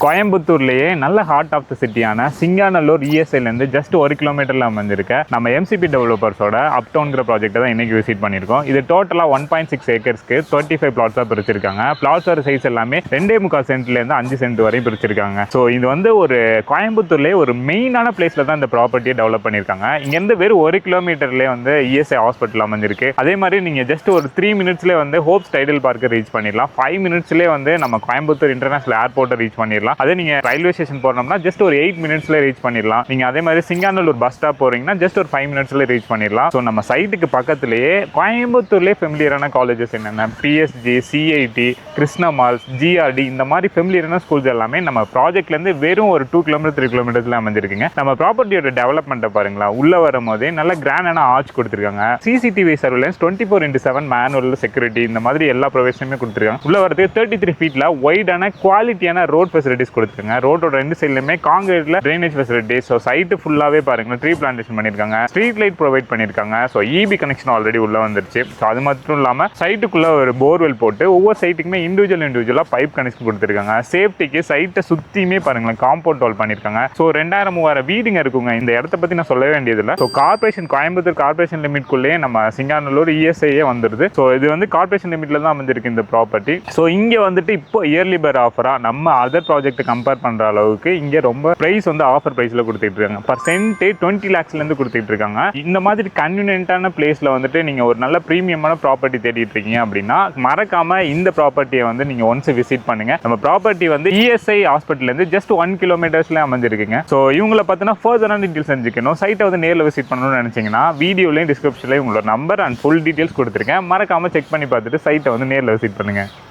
கோயம்புத்தூர்லேயே நல்ல heart of the சிட்டியான சிங்காநல்லூர் இஎஸ்ஐலேருந்து ஜஸ்ட் 1 கிலோமீட்டரில் அமைஞ்சிருக்க நம்ம எம்சிபி டெவலப்பர்ஸோட அப்டவுன்கிற ப்ராஜெக்ட்டை தான் இன்றைக்கி விசிட் பண்ணியிருக்கோம். இது டோட்டலாக 1.6 ஏக்கர்ஸ்க்கு 35 பிளாட்ஸாக பிரிச்சிருக்காங்க. பிளாட்ஸோட சைஸ் எல்லாமே 2.25 சென்ட்லேருந்து 5 சென்ட் வரையும் பிரிச்சிருக்காங்க. ஸோ இது வந்து ஒரு கோயம்புத்தூர்லேயே ஒரு மெயினான பிளேஸில் தான் இந்த ப்ராப்பர்ட்டியை டெவலப் பண்ணியிருக்காங்க. இங்கேருந்து வெறும் 1 கிலோமீட்டர்லேயே வந்து இஎஸ்ஐ ஹாஸ்பிட்டல் அமைஞ்சிருக்கு. அதே மாதிரி நீங்கள் ஜஸ்ட் ஒரு 3 மினிட்ஸ்லேயே வந்து ஹோப்ஸ் டைடல் பார்க்கை ரீச் பண்ணிடலாம். 5 மினிட்ஸ்லேயே வந்து நம்ம கோயம்புத்தூர் இன்டர்நேஷனல் ஏர்போர்ட்டை ரீச் பண்ணிடலாம். அதே நீங்க ரயில்வே ஸ்டேஷன் போறோம்னா ஜஸ்ட் ஒரு 8 மினிட்ஸ்ல ரீச் பண்ணிடலாம். நீங்க அதே மாதிரி சிங்காநல்லூர் பஸ் ஸ்டாப் போறீங்கன்னா ஜஸ்ட் ஒரு 5 மினிட்ஸ்ல ரீச் பண்ணிடலாம். ஸோ நம்ம சைட்டுக்கு பக்கத்துலேயே கோயம்புத்தூர்லேயே ஃபெமிலியரான காலேஜஸ் என்னென்ன பிஎஸ்ஜி, சிஐடி, கிருஷ்ணமால்ஸ், ஜிஆர்டி இந்த மாதிரி ஃபெமிலியரான ஸ்கூல்ஸ் எல்லாமே நம்ம ப்ராஜெக்ட்லேருந்து வெறும் ஒரு 2 கிலோமீட்டர் 3 கிலோமீட்டர்ஸ்ல அமைஞ்சிருக்குங்க. நம்ம ப்ராப்பர்ட்டியோட டெவலப்மெண்ட்டை பாருங்களா, உள்ள வரும்போதே நல்ல கிராண்டான ஆர்ச் கொடுத்துருக்காங்க. சிசிடிவி சர்வேலன்ஸ் 24/7 மேனுவல் செக்யூரிட்டி இந்த மாதிரி எல்லா ப்ரொவிஷனுமே கொடுத்துருக்காங்க. உள்ள வரதுக்கு 33 ஃபீட்ல வைடான குவாலிட்டியான ரோட் ஃபெசிலிட்டிஸ் கொடுத்துருக்காங்க. ரோட்டோட 2 சைட்லையுமே காங்கிரீட்ல ட்ரைனேஜ் ஃபெசிலிட்டிஸ். ஸோ சைட்டு ஃபுல்லாவே பாருங்க ட்ரீ பிளான்டேஷன் பண்ணியிருக்காங்க. ஸ்ட்ரீட் லைட் ப்ரொவைட் பண்ணியிருக்காங்க. ஸோ இபி கனெக்ஷன் ஆல்ரெடி உள்ள வந்துருச்சு. ஸோ அது மட்டும் இல்லாமல் சைட்டுக்குள்ள ஒரு போர்வெல் போட்டு ஒவ்வொரு சைட்டுக்குமே இண்டிவிஜுவலாக பைப் கனெக்ஷன் கொடுத்துருக்காங்க. சேஃப்டிக்கு சைட்டை சுற்றியுமே பாருங்களேன் காம்பவுண்ட் வால் பண்ணியிருக்காங்க. ஸோ 2000-3000 வீடுங்க இருக்குங்க. இந்த இடத்த பற்றி நான் சொல்லவே வேண்டியதில்லை. ஸோ கார்பரேஷன் கோயம்புத்தூர் கார்பரேஷன் லிமிட்குள்ளேயே நம்ம சிங்காநல்லூர் இஎஸ்ஐயே வந்துருது. ஸோ இது வந்து கார்பரேஷன் லிமிட்ல தான் அமைஞ்சிருக்கு இந்த ப்ராப்பர்ட்டி. ஸோ இங்கே வந்துட்டு இப்போ இயர்லி பர் ஆஃபராக நம்ம அதர் ப்ராஜெக்ட் கம்பேர் பண்ற அளவுக்கு இங்க ரொம்ப பிரைஸ் வந்து ஆஃபர் பிரைஸ்ல கொடுத்துட்டு இருக்காங்க. பர்சென்ட் 20 lakhsல இருந்து கொடுத்துட்டு இருக்காங்க. இந்த மாதிரி கன்வீனியன்ட்டான பிளேஸ்ல வந்துட்டு நீங்க ஒரு நல்ல பிரீமியமான ப்ராப்பர்ட்டி தேடிட்டு இருக்கீங்க அப்படின்னா மறக்காம இந்த ப்ராப்பர்ட்டியை வந்து நீங்க ஒன்ஸ் விசிட் பண்ணுங்க. நம்ம ப்ராப்பர்ட்டி வந்து இஎஸ்ஐ ஹாஸ்பிட்டல்ல இருந்து ஜஸ்ட் 1 கிலோமீட்டர்ஸ்ல அமைஞ்சிருக்குங்க. ஸோ இவங்களை பார்த்தீங்கன்னா ஃபர்தரான டீட்டெயில்ஸ் செஞ்சுக்கணும். சைட்டை வந்து நேரில் விசிட் பண்ணணும்னு நினைச்சீங்கன்னா வீடியோலையும் டிஸ்கிரிப்ஷன்லையும் உங்களோட நம்பர் அண்ட் ஃபுல் டீட்டெயில்ஸ் கொடுத்துருக்கேன். மறக்காம செக் பண்ணி பார்த்துட்டு சைட்டை வந்து நேரில் விசிட் பண்ணுங்க.